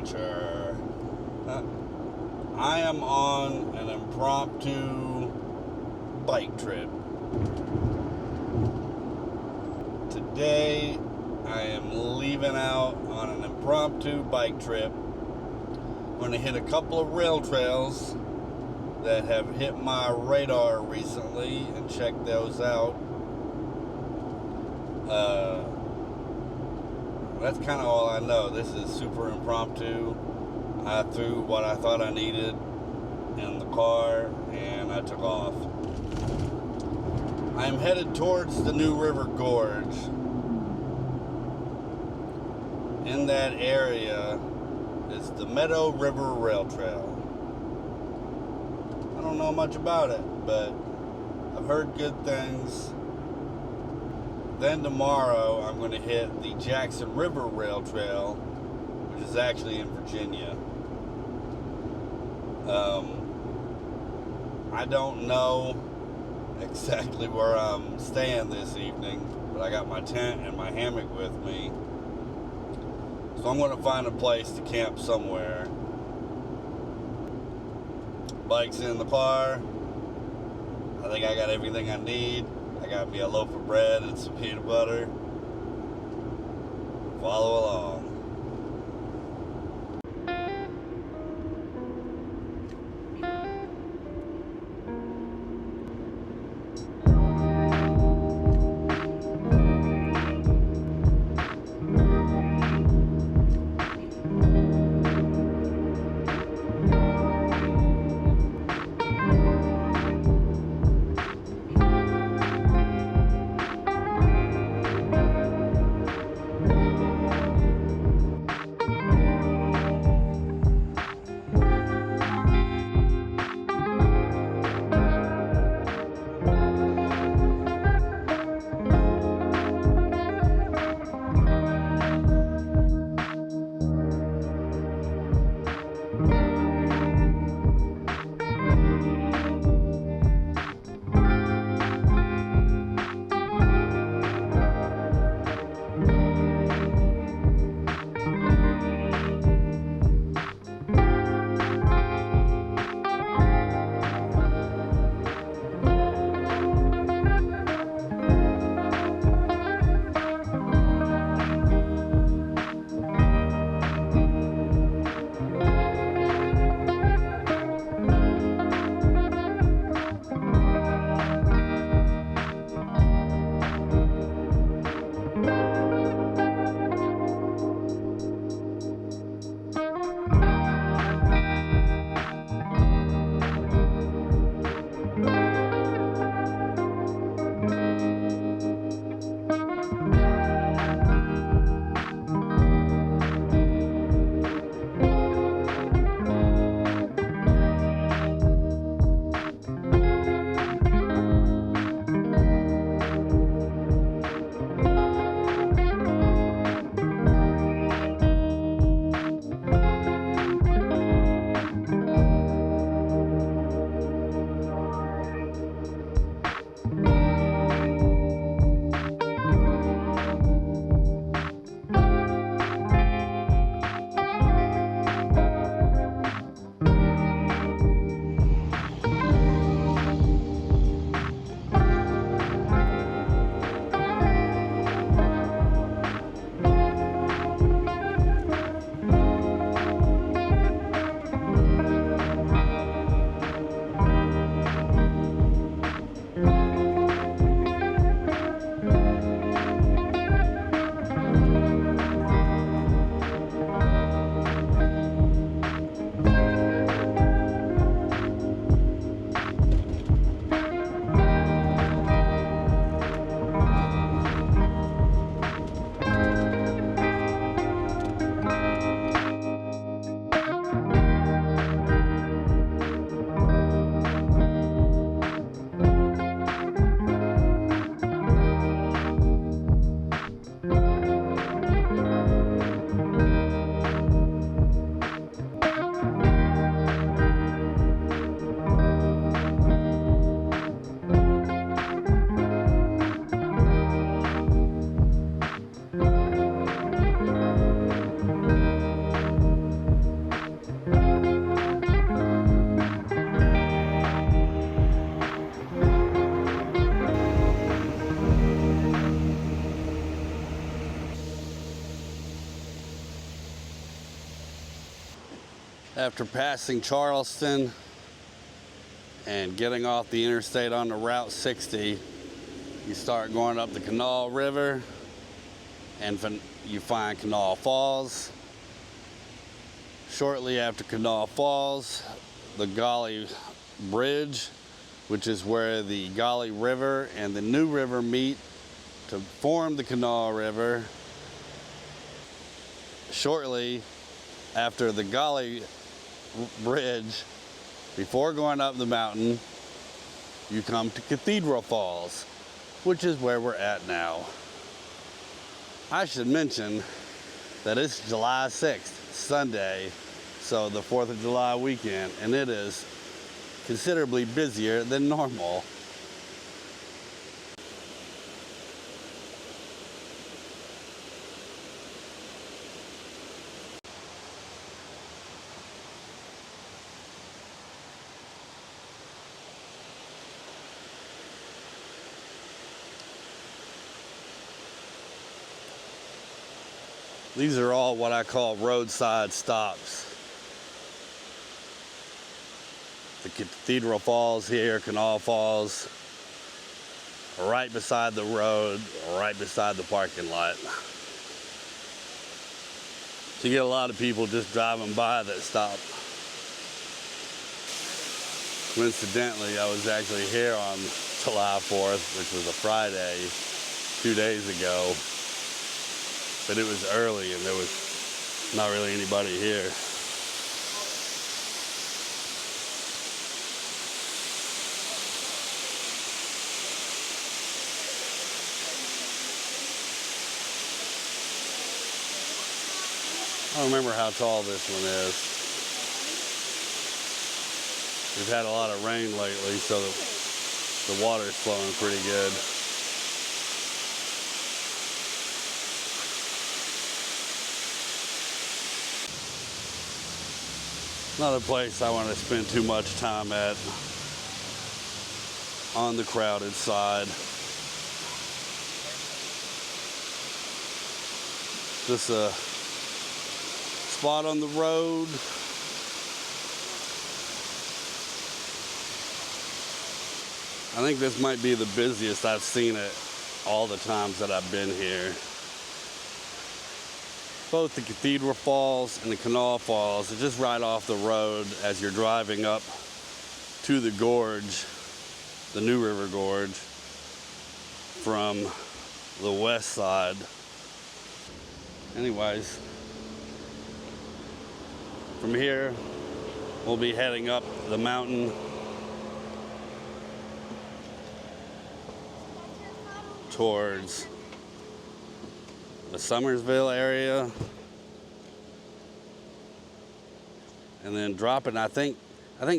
adventure. I am on an impromptu bike trip. Today, I am leaving out on an impromptu bike trip. I'm going to hit a couple of rail trails that have hit my radar recently and check those out. That's kind of all I know. This is super impromptu. I threw what I thought I needed in the car and I took off. I'm headed towards the New River Gorge. In that area is the Meadow River Rail Trail. I don't know much about it, but I've heard good things. Then tomorrow I'm going to hit the Jackson River Rail Trail, which is actually in Virginia. I don't know exactly where I'm staying this evening, but I got my tent and my hammock with me. So I'm going to find a place to camp somewhere. Bike's in the car. I think I got everything I need. I got me a loaf of bread and some peanut butter. Follow along. After passing Charleston and getting off the interstate on the Route 60, you start going up the Kanawha River and you find Kanawha Falls. Shortly after Kanawha Falls, the Golly Bridge, which is where the Golly River and the New River meet to form the Kanawha River. Shortly after the Golly Bridge, before going up the mountain, you come to Cathedral Falls, which is where we're at now. I should mention that it's July 6th, Sunday, so the 4th of July weekend, and it is considerably busier than normal. These are all what I call roadside stops. The Cathedral Falls here, Kanawha Falls, right beside the road, right beside the parking lot. So you get a lot of people just driving by that stop. Coincidentally, I was actually here on July 4th, which was a Friday, 2 days ago. But it was early and there was not really anybody here. I don't remember how tall this one is. We've had a lot of rain lately, so the water's flowing pretty good. Not a place I want to spend too much time at on the crowded side. Just a spot on the road. I think this might be the busiest I've seen it all the times that I've been here. Both the Cathedral Falls and the Kanawha Falls are just right off the road as you're driving up to the gorge, the New River Gorge, from the west side. Anyways, from here, we'll be heading up the mountain towards the Summersville area, and then dropping, I think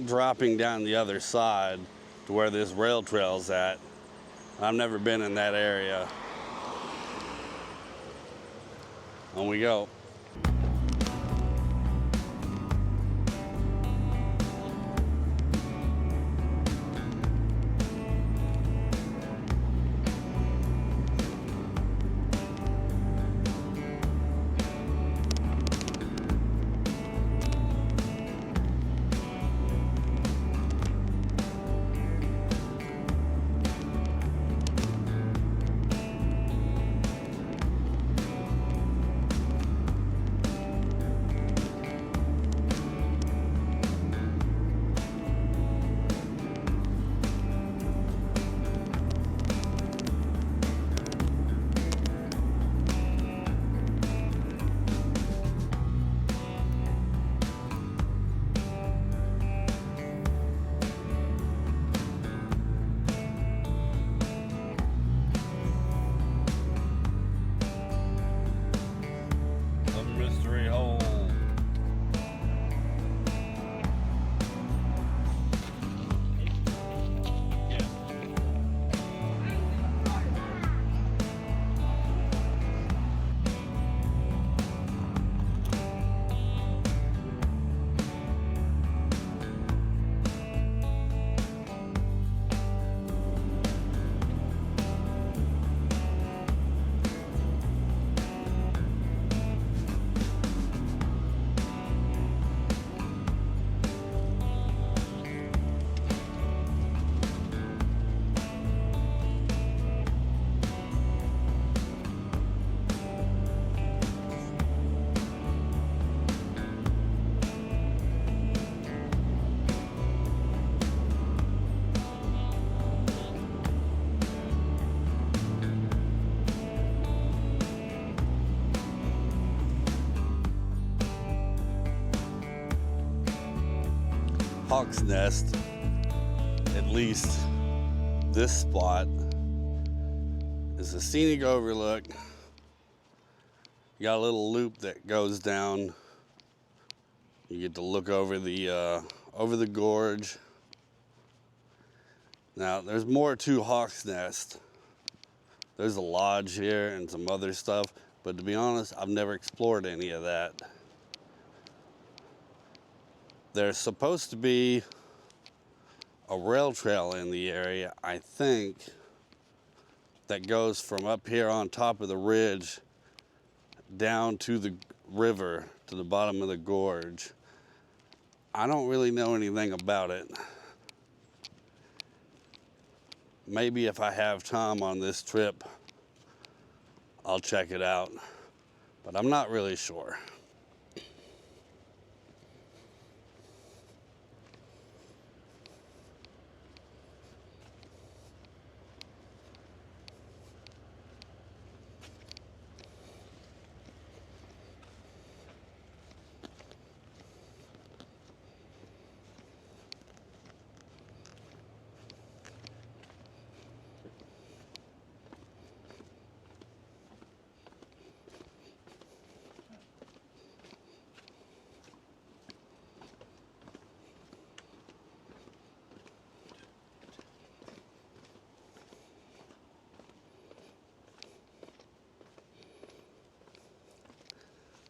dropping down the other side to where this rail trail's at. I've never been in that area. On we go. hawk's nest, at least this spot. It's a scenic overlook. You got a little loop that goes down. You get to look over the gorge. Now, there's more to Hawk's Nest. There's a lodge here and some other stuff, but to be honest, I've never explored any of that. There's supposed to be a rail trail in the area, I think, that goes from up here on top of the ridge down to the river, to the bottom of the gorge. I don't really know anything about it. Maybe if I have time on this trip, I'll check it out, but I'm not really sure.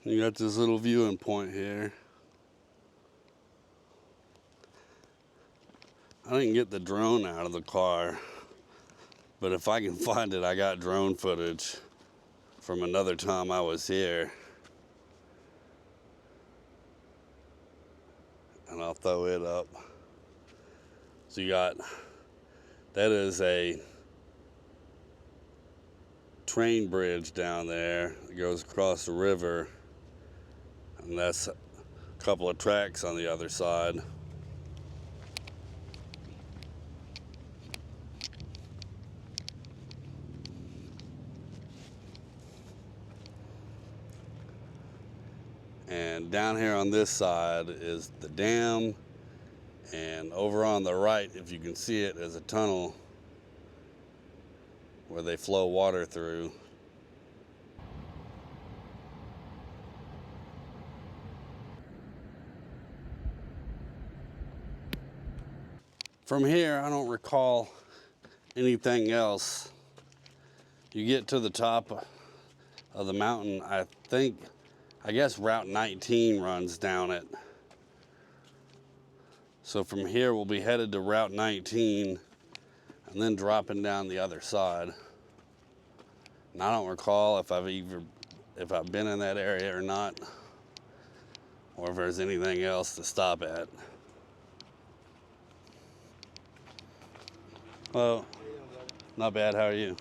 You got this little viewing point here. I didn't get the drone out of the car, but if I can find it, I got drone footage from another time I was here. And I'll throw it up. So you got, that is a train bridge down there that goes across the river. And that's a couple of tracks on the other side. And down here on this side is the dam. And over on the right, if you can see it, is a tunnel where they flow water through. From here, I don't recall anything else. You get to the top of the mountain, I guess Route 19 runs down it. So from here, we'll be headed to Route 19 and then dropping down the other side. And I don't recall if I've been in that area or not, or if there's anything else to stop at. Well, not bad. How are you?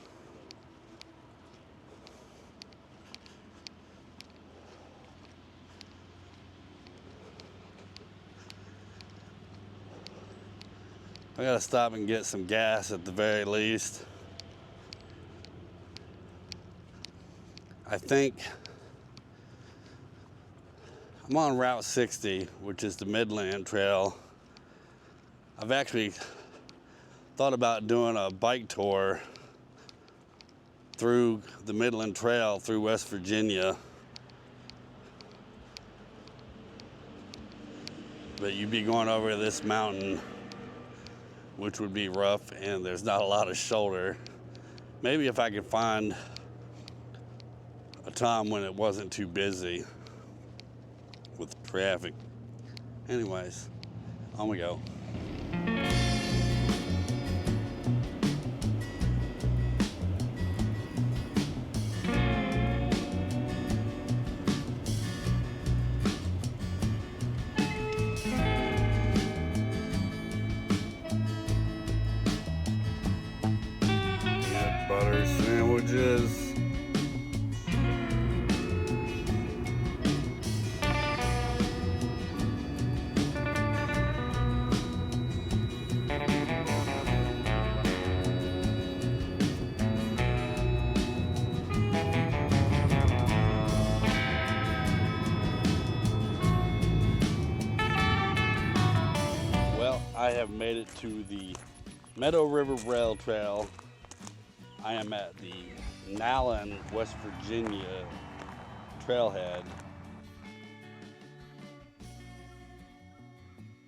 I gotta stop and get some gas at the very least. I think I'm on Route 60, which is the Midland Trail. I've actually thought about doing a bike tour through the Midland Trail through West Virginia. But you'd be going over this mountain, which would be rough, and there's not a lot of shoulder. Maybe if I could find a time when it wasn't too busy with traffic. Anyways, on we go. Butter sandwiches. have made it to the Meadow River Rail Trail. I am at the Nallen, West Virginia trailhead.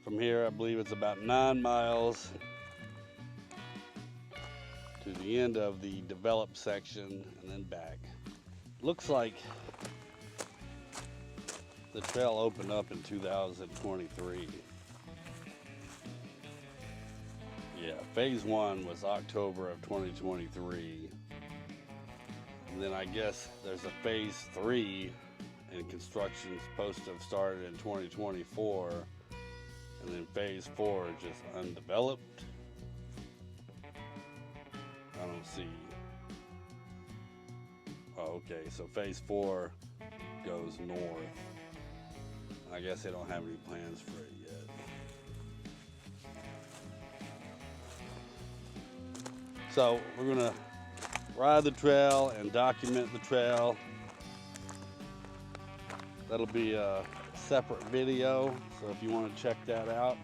From here, I believe it's about 9 miles to the end of the developed section and then back. Looks like the trail opened up in 2023. Yeah, phase 1 was October of 2023. And then I guess there's a phase 3 and construction's supposed to have started in 2024. And then phase 4 is just undeveloped. I don't see. Oh, okay, so phase 4 goes north. I guess they don't have any plans for it yet. So we're gonna ride the trail and document the trail. That'll be a separate video, so if you want to check that out,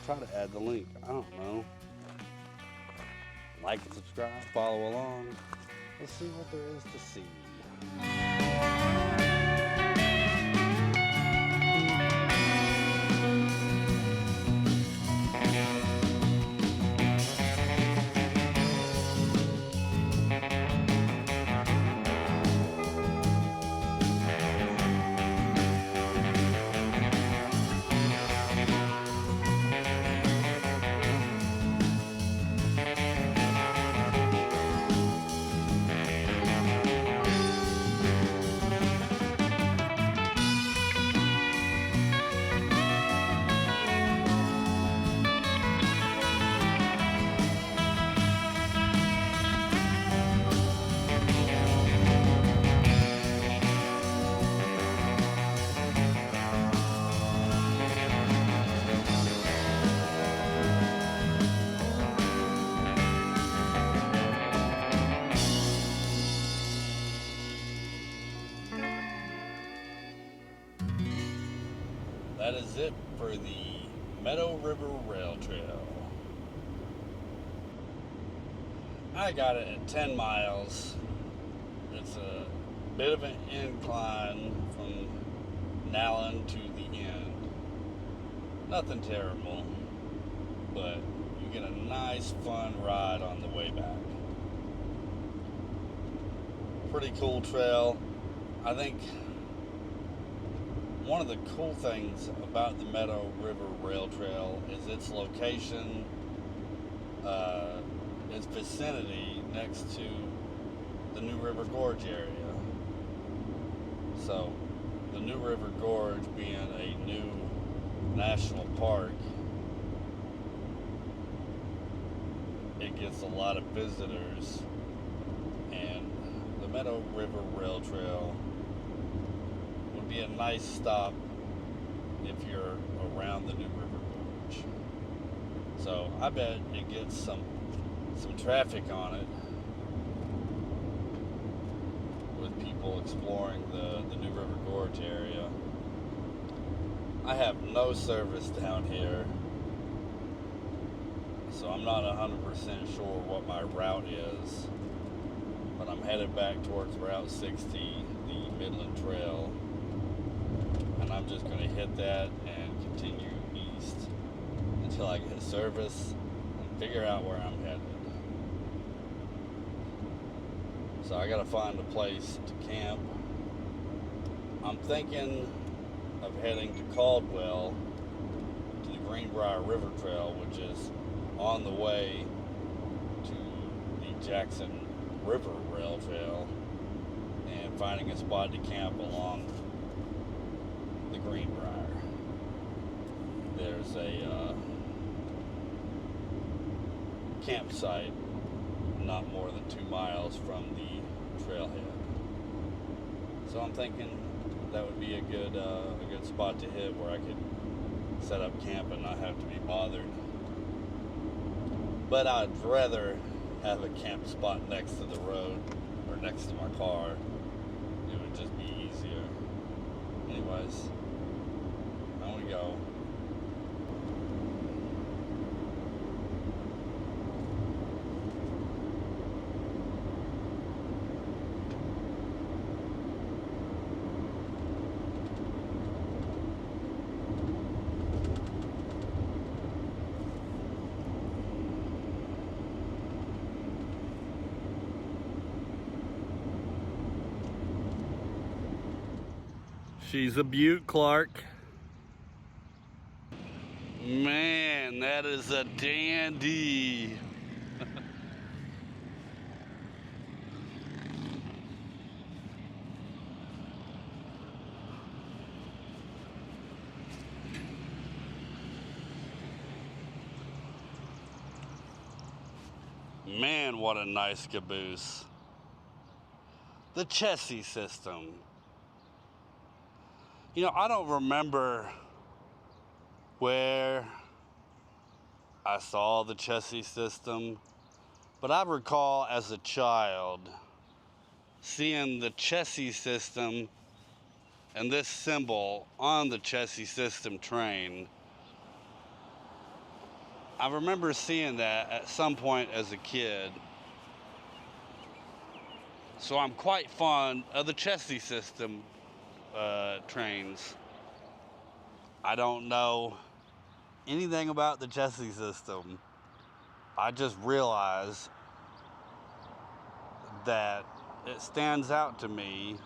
try to add the link. I don't know. Like and subscribe, follow along. Let's see what there is to see. That is it for the Meadow River Rail Trail. I got it at 10 miles. It's a bit of an incline from Nallen to the end. Nothing terrible, but you get a nice fun ride on the way back. Pretty cool trail. I think one of the cool things about the Meadow River Rail Trail is its location, its vicinity next to the New River Gorge area. So, the New River Gorge being a new national park, it gets a lot of visitors, and the Meadow River Rail Trail would be a nice stop if you're around the New River Gorge. So I bet it gets some traffic on it with people exploring the New River Gorge area. I have no service down here, so I'm not 100% sure what my route is, but I'm headed back towards Route 60, the Midland Trail. And I'm just going to hit that and continue east until I get service and figure out where I'm headed. So I got to find a place to camp. I'm thinking of heading to Caldwell to the Greenbrier River Trail, which is on the way to the Jackson River Rail Trail, and finding a spot to camp along the Greenbrier. There's a campsite not more than 2 miles from the trailhead. So I'm thinking that would be a good spot to hit where I could set up camp and not have to be bothered. But I'd rather have a camp spot next to the road or next to my car. It would just be easier. Anyways, I'm gonna go. She's a beaut, Clark. Man, that is a dandy. Man, what a nice caboose. The chassis system. You know, I don't remember where I saw the chassis system, but I recall as a child seeing the chassis system and this symbol on the chassis system train. I remember seeing that at some point as a kid. So I'm quite fond of the chassis system trains. I don't know anything about the chassis system. I just realize that it stands out to me,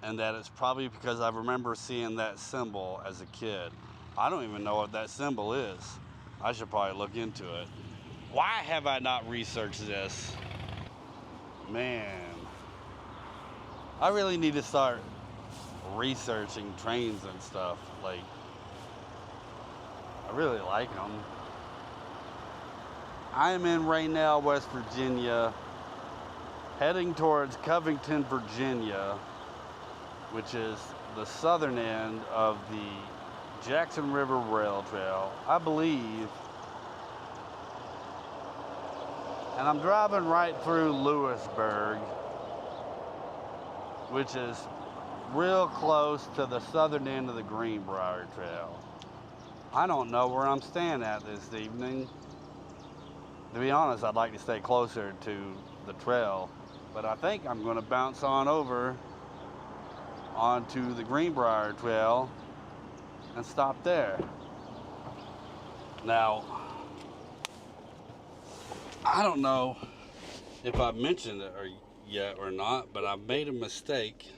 and that it's probably because I remember seeing that symbol as a kid. I don't even know what that symbol is. I should probably look into it. Why have I not researched this? Man, I really need to start researching trains and stuff. Like, I really like them. I am in Raynell, West Virginia, heading towards Covington, Virginia, which is the southern end of the Jackson River Rail Trail, I believe. And I'm driving right through Lewisburg, which is real close to the southern end of the Greenbrier Trail. I don't know where I'm staying at this evening. To be honest, I'd like to stay closer to the trail, but I think I'm going to bounce on over onto the Greenbrier Trail and stop there. Now, I don't know if I've mentioned it yet or not, but I've made a mistake.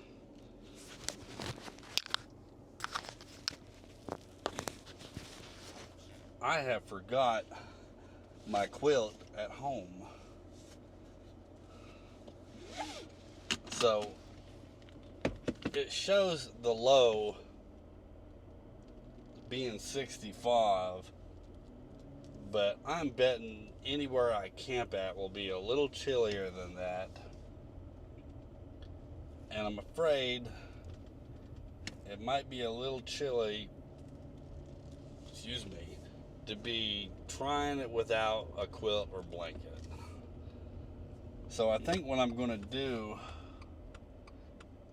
I have forgot my quilt at home. So it shows the low being 65, but I'm betting anywhere I camp at will be a little chillier than that. And I'm afraid it might be a little chilly, to be trying it without a quilt or blanket. So I think what I'm going to do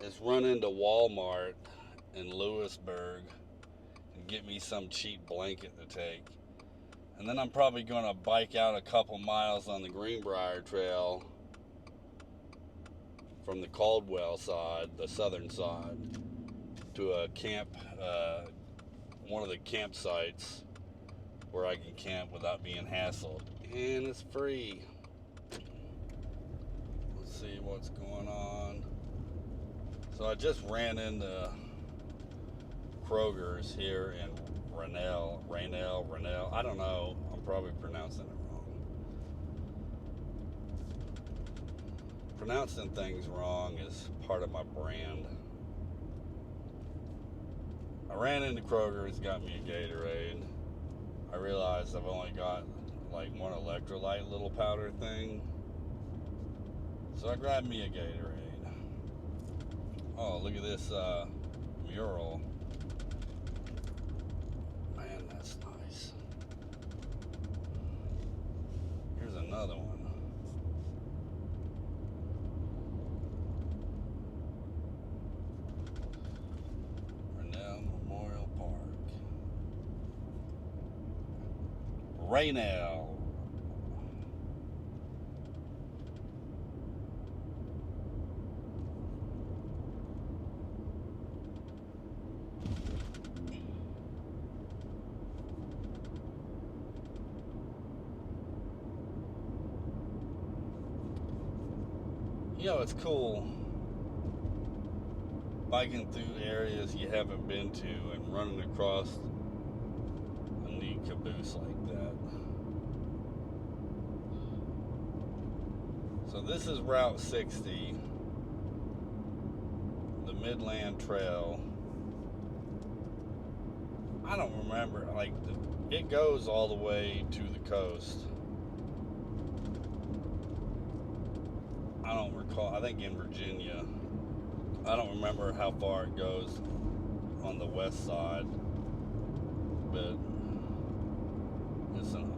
is run into Walmart in Lewisburg and get me some cheap blanket to take. And then I'm probably going to bike out a couple miles on the Greenbrier Trail from the Caldwell side, the southern side, to a camp, one of the campsites where I can camp without being hassled. And it's free. Let's see what's going on. So I just ran into Kroger's here in Raynell. I don't know. I'm probably pronouncing it wrong. Pronouncing things wrong is part of my brand. I ran into Kroger's, got me a Gatorade. I realized I've only got like one electrolyte little powder thing. So I grabbed me a Gatorade. Oh, look at this mural. Man, that's nice. Here's another one. Raynell Memorial Park. Raynell. You know, it's cool. biking through areas you haven't been to and running across a neat caboose like that. So this is Route 60, the Midland Trail. I don't remember, like, it goes all the way to the coast. I don't recall, I think in Virginia. I don't remember how far it goes on the west side, but it's an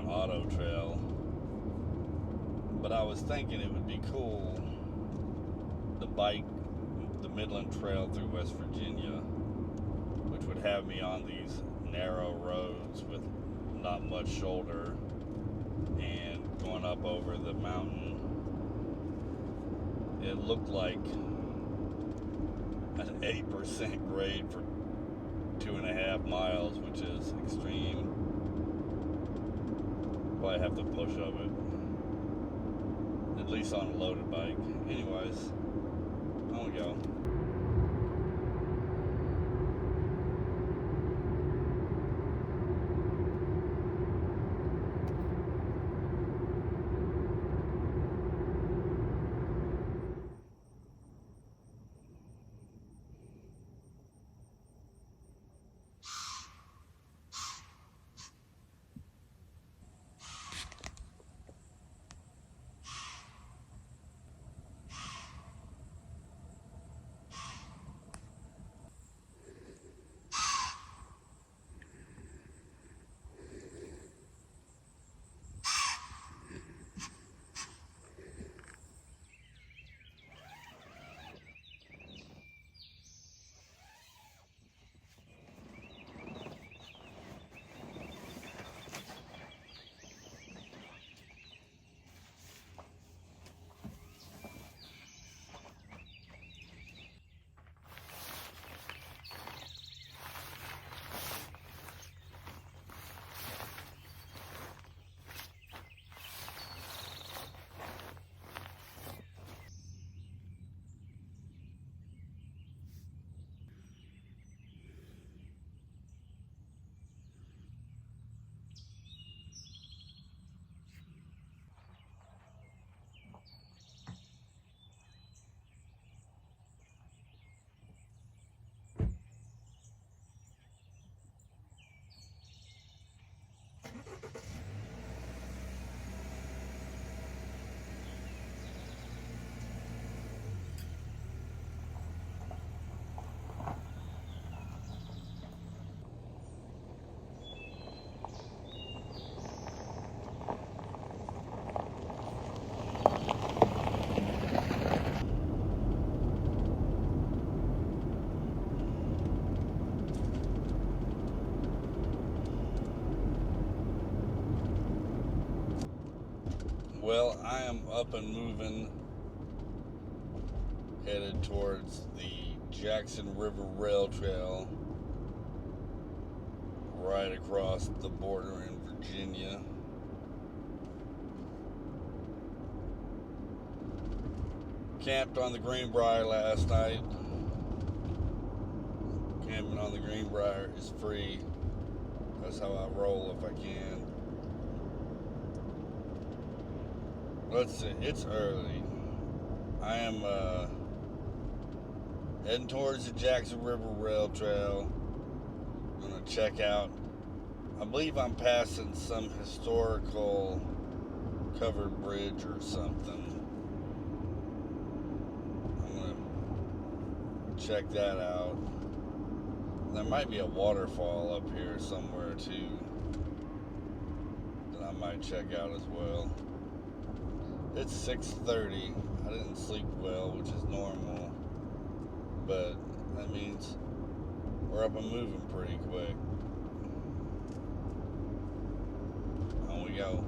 auto trail. But I was thinking it would be cool to bike the Midland Trail through West Virginia, which would have me on these narrow roads with not much shoulder and going up over the mountain. It looked like an 8% grade for 2.5 miles, which is extreme. Probably have the push of it, at least on a loaded bike. Anyways, on we go. Well, I am up and moving, headed towards the Jackson River Rail Trail, right across the border in Virginia. Camped on the Greenbrier last night. Camping on the Greenbrier is free. That's how I roll if I can. Let's see, it's early. I am heading towards the Jackson River Rail Trail. I'm gonna check out, I believe I'm passing some historical covered bridge or something. I'm gonna check that out. There might be a waterfall up here somewhere too that I might check out as well. It's 6:30. I didn't sleep well, which is normal, but that means we're up and moving pretty quick. On we go.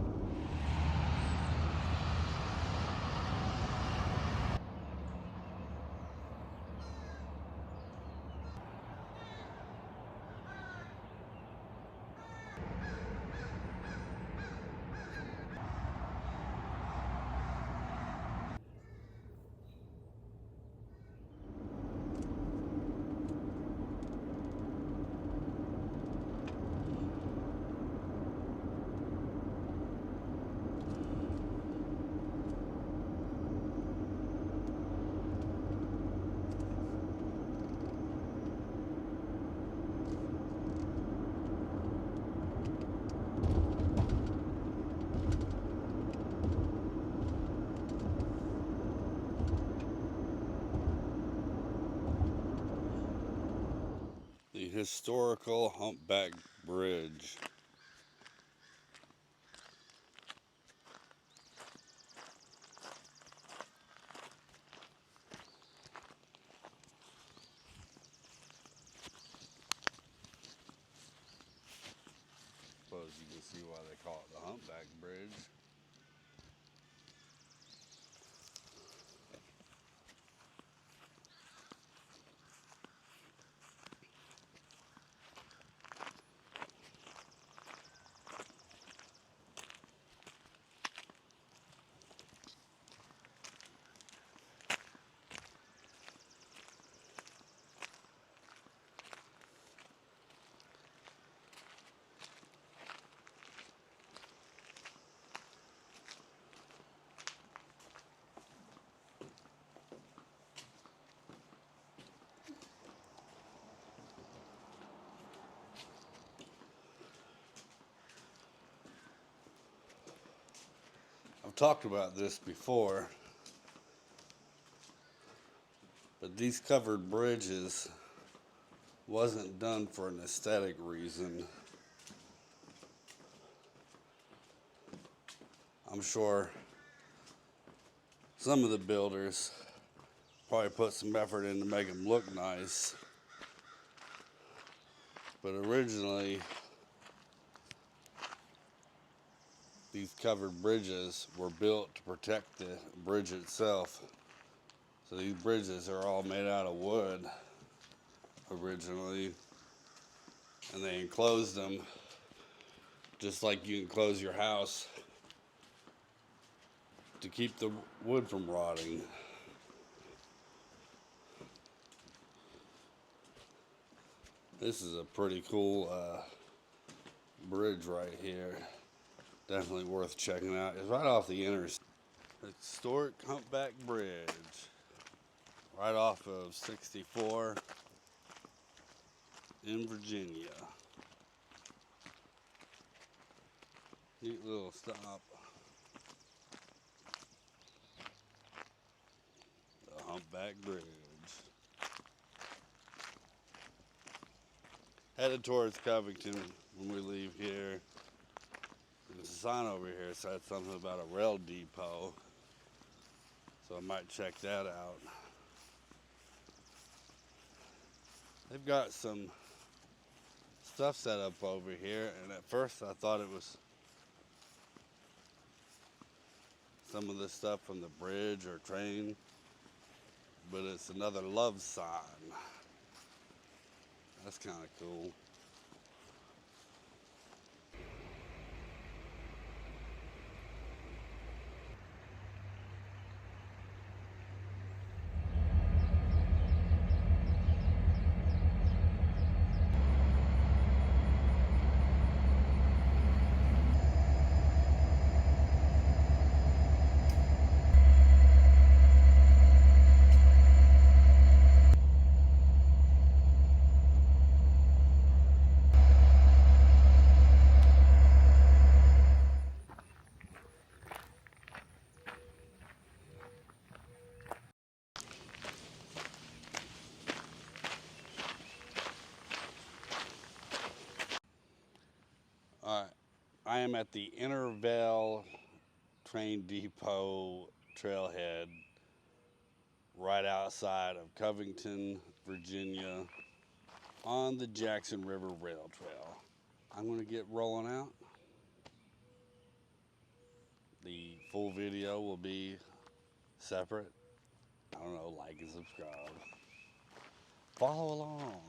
The historical Humpback Bridge. Suppose you can see why they call it the Humpback Bridge. I've talked about this before, but these covered bridges wasn't done for an aesthetic reason. I'm sure some of the builders probably put some effort in to make them look nice, but originally these covered bridges were built to protect the bridge itself. So these bridges are all made out of wood originally, and they enclosed them just like you enclose your house to keep the wood from rotting. This is a pretty cool bridge right here. Definitely worth checking out. It's right off the interstate. Historic Humpback Bridge. Right off of 64 in Virginia. Neat little stop. The Humpback Bridge. Headed towards Covington when we leave here. There's a sign over here that said something about a rail depot, so I might check that out. They've got some stuff set up over here, and at first I thought it was some of the stuff from the bridge or train, but it's another love sign. That's kind of cool. Alright, I am at the Intervale Train Depot trailhead right outside of Covington, Virginia on the Jackson River Rail Trail. I'm going to get rolling out. The full video will be separate. I don't know, like and subscribe. Follow along.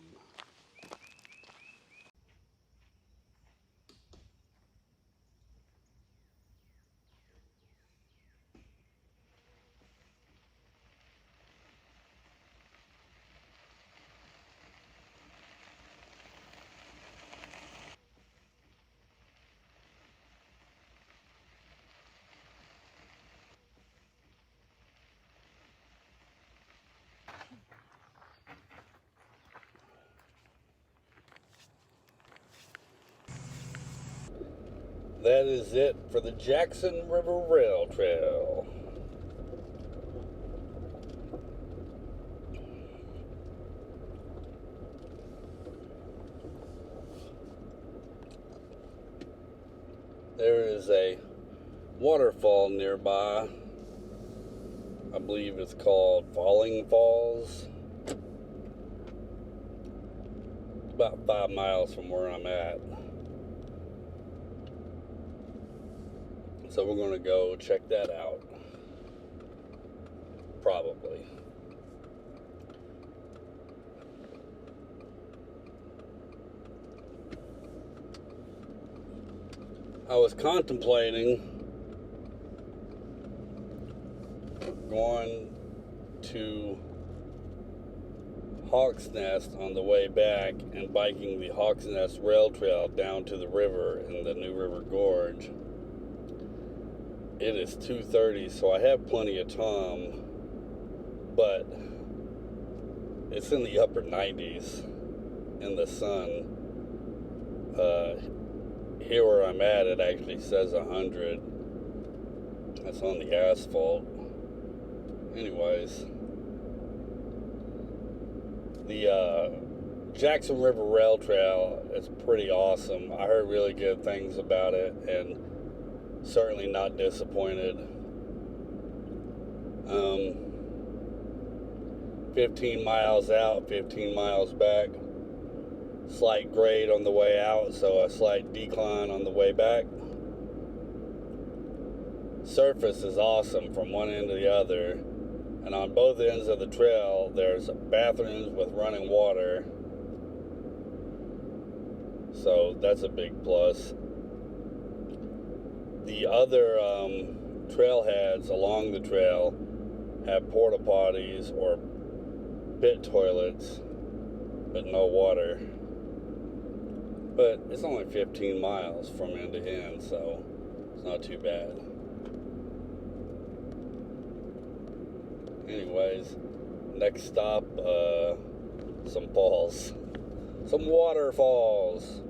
That is it for the Jackson River Rail Trail. There is a waterfall nearby. I believe it's called Falling Falls. About 5 miles from where I'm at. So we're going to go check that out. Probably. I was contemplating going to Hawk's Nest on the way back and biking the Hawk's Nest rail trail down to the river in the New River Gorge. It is 2:30, so I have plenty of time, but it's in the upper 90s in the sun. Here where I'm at, it actually says 100. That's on the asphalt. Anyways, the Jackson River Rail Trail is pretty awesome. I heard really good things about it, and certainly not disappointed. 15 miles out, 15 miles back. Slight grade on the way out, so a slight decline on the way back. Surface is awesome from one end to the other, and on both ends of the trail there's bathrooms with running water, so that's a big plus. The other trailheads along the trail have porta potties or pit toilets, but no water. But it's only 15 miles from end to end, so it's not too bad. Anyways, next stop, some falls. Some waterfalls.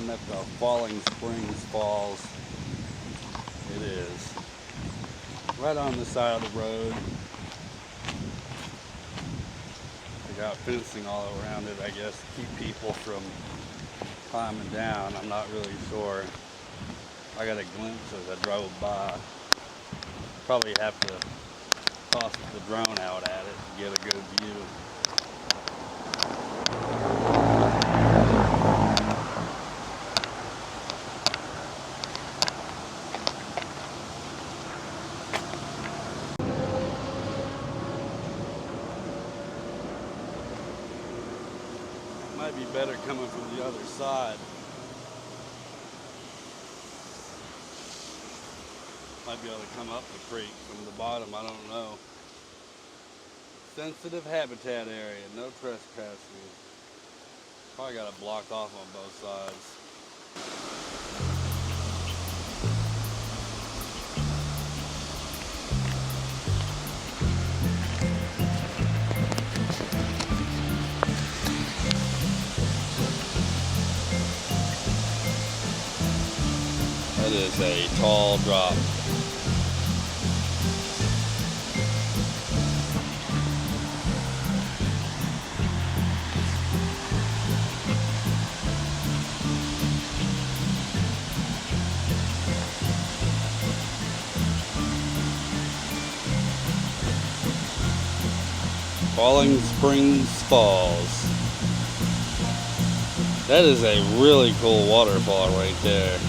At the Falling Springs Falls. It is right on the side of the road. They got fencing all around it, I guess, to keep people from climbing down. I'm not really sure. I got a glimpse as I drove by. Probably have to toss the drone out at it to get a good view. Might be better coming from the other side. Might be able to come up the creek from the bottom, I don't know. Sensitive habitat area, no trespassing. Probably got it blocked off on both sides. That is a tall drop. Falling Springs Falls. That is a really cool waterfall right there.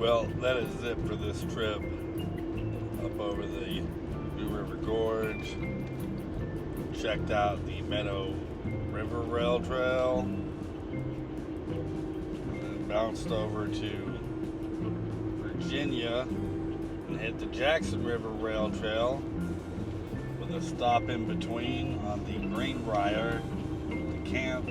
Well, that is it for this trip up over the New River Gorge. Checked out the Meadow River Rail Trail, and then bounced over to Virginia and hit the Jackson River Rail Trail with a stop in between on the Greenbrier to camp.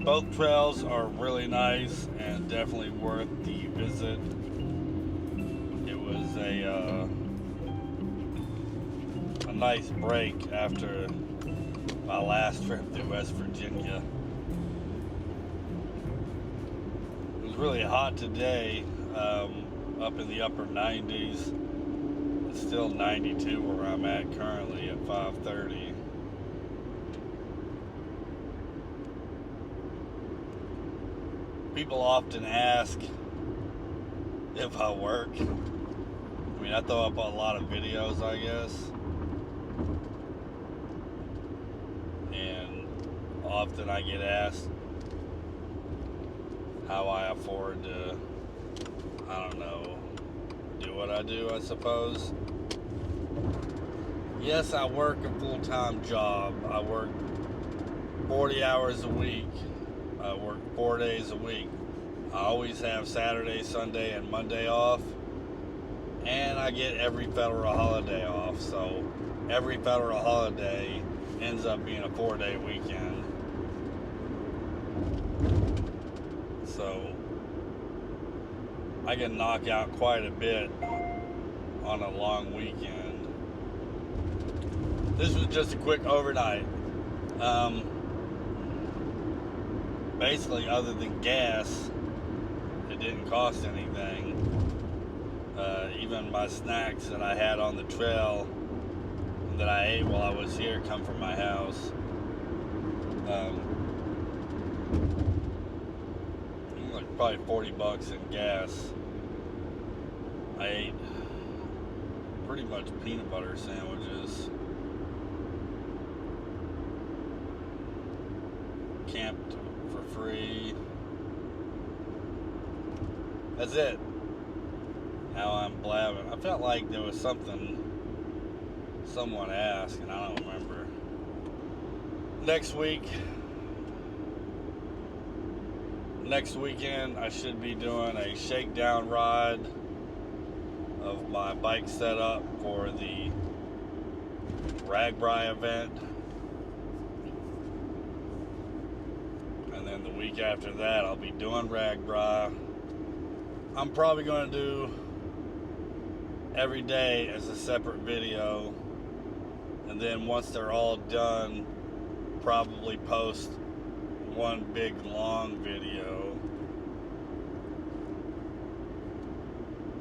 Both trails are really nice and definitely worth the visit. It was a nice break after my last trip to West Virginia. It was really hot today, up in the upper 90s. It's still 92 where I'm at currently at 5:30. People often ask if I work. I mean, I throw up a lot of videos, I guess. And often I get asked how I afford to, I don't know, do what I do, I suppose. Yes, I work a full-time job. I work 40 hours a week. I work 4 days a week. I always have Saturday, Sunday, and Monday off. And I get every federal holiday off. So every federal holiday ends up being a 4-day weekend. So I can knock out quite a bit on a long weekend. This was just a quick overnight. Basically, other than gas, it didn't cost anything. Even my snacks that I had on the trail that I ate while I was here come from my house. Like probably $40 in gas. I ate pretty much peanut butter sandwiches. Camped for free. That's it. Now I'm blabbing. I felt like there was something someone asked and I don't remember. Next weekend I should be doing a shakedown ride of my bike setup for the Greenbrier event. And then the week after that, I'll be doing Greenbrier. I'm probably going to do every day as a separate video. And then once they're all done, probably post one big long video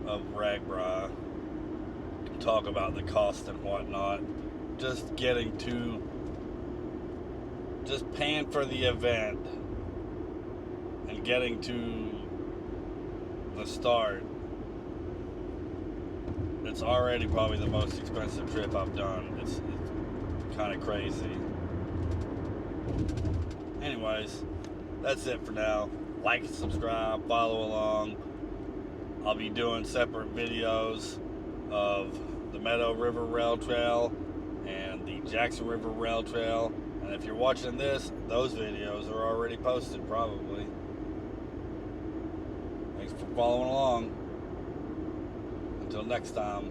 of Greenbrier. Talk about the cost and whatnot. Just paying for the event and getting to the start. It's already probably the most expensive trip I've done. It's kind of crazy. Anyways, that's it for now. Like, subscribe, follow along. I'll be doing separate videos of the Meadow River Rail Trail and the Jackson River Rail Trail. And if you're watching this, those videos are already posted probably. Thanks for following along. Until next time.